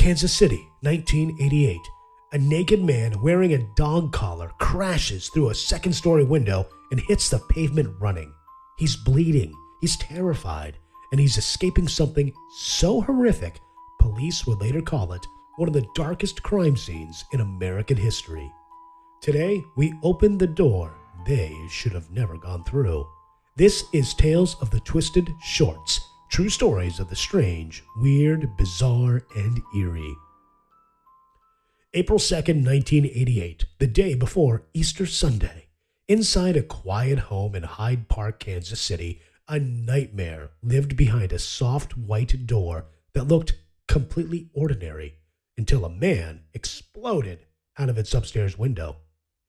Kansas City, 1988. A naked man wearing a dog collar crashes through a second-story window and hits the pavement running. He's bleeding, he's terrified, and he's escaping something so horrific, police would later call it one of the darkest crime scenes in American history. Today, we open the door they should have never gone through. This is Tales of the Twisted Shorts, true stories of the strange, weird, bizarre, and eerie. April 2nd, 1988, the day before Easter Sunday. Inside a quiet home in Hyde Park, Kansas City, a nightmare lived behind a soft white door that looked completely ordinary until a man exploded out of its upstairs window.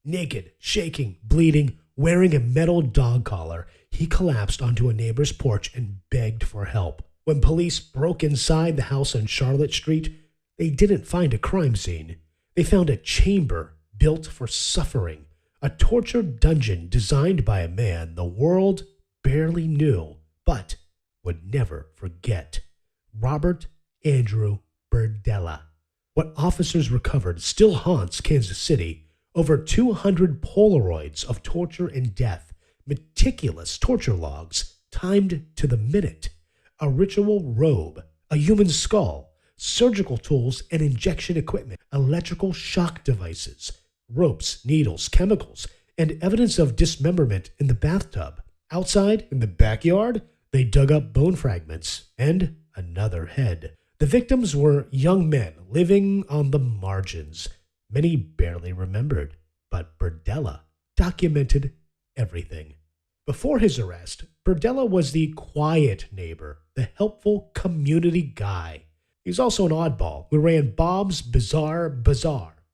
Naked, shaking, bleeding, wearing a metal dog collar, he collapsed onto a neighbor's porch and begged for help. When police broke inside the house on Charlotte Street, they didn't find a crime scene. They found a chamber built for suffering, a torture dungeon designed by a man the world barely knew, but would never forget. Robert Andrew Berdella. What officers recovered still haunts Kansas City. Over 200 Polaroids of torture and death, meticulous torture logs timed to the minute, a ritual robe, a human skull, surgical tools and injection equipment, electrical shock devices, ropes, needles, chemicals, and evidence of dismemberment in the bathtub. Outside, in the backyard, they dug up bone fragments and another head. The victims were young men living on the margins. Many barely remembered, but Berdella documented everything. Before his arrest, Berdella was the quiet neighbor, the helpful community guy. He's also an oddball who ran Bob's Bazaar,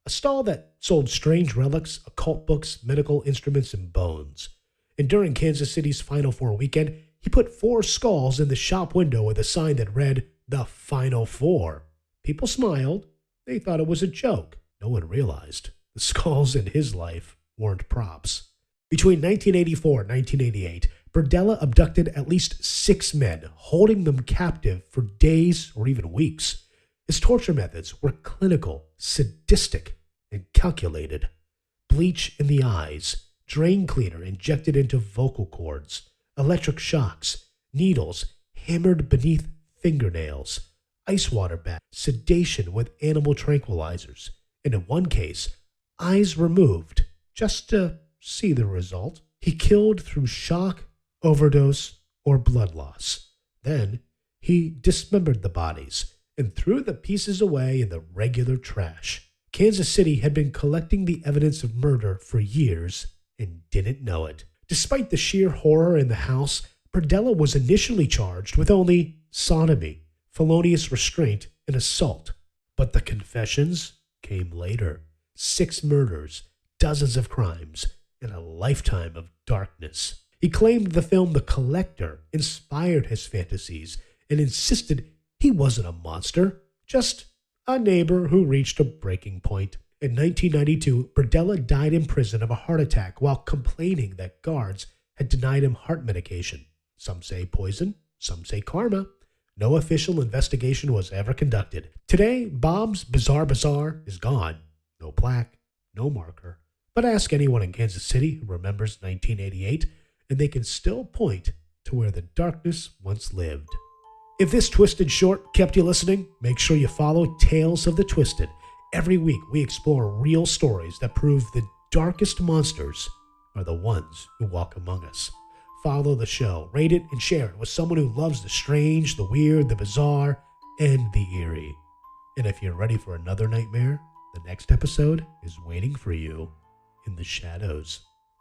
a stall that sold strange relics, occult books, medical instruments, and bones. And during Kansas City's Final Four weekend, he put 4 skulls in the shop window with a sign that read, "The Final Four." People smiled. They thought it was a joke. No one realized the skulls in his life weren't props. Between 1984 and 1988, Berdella abducted at least 6 men, holding them captive for days or even weeks. His torture methods were clinical, sadistic, and calculated. Bleach in the eyes, drain cleaner injected into vocal cords, electric shocks, needles hammered beneath fingernails, ice water bath, sedation with animal tranquilizers, and in one case, eyes removed just to see the result. He killed through shock, overdose, or blood loss. Then he dismembered the bodies and threw the pieces away in the regular trash. Kansas City had been collecting the evidence of murder for years and didn't know it. Despite the sheer horror in the house, Berdella was initially charged with only sodomy, felonious restraint, and assault. But the confessions came later. 6 murders, dozens of crimes, and a lifetime of darkness. He claimed the film The Collector inspired his fantasies and insisted he wasn't a monster, just a neighbor who reached a breaking point. In 1992, Berdella died in prison of a heart attack while complaining that guards had denied him heart medication. Some say poison, some say karma. No official investigation was ever conducted. Today, Bob's Bazaar is gone. No plaque, no marker. But ask anyone in Kansas City who remembers 1988, and they can still point to where the darkness once lived. If this twisted short kept you listening, make sure you follow Tales of the Twisted. Every week, we explore real stories that prove the darkest monsters are the ones who walk among us. Follow the show, rate it, and share it with someone who loves the strange, the weird, the bizarre, and the eerie. And if you're ready for another nightmare, the next episode is waiting for you in the shadows.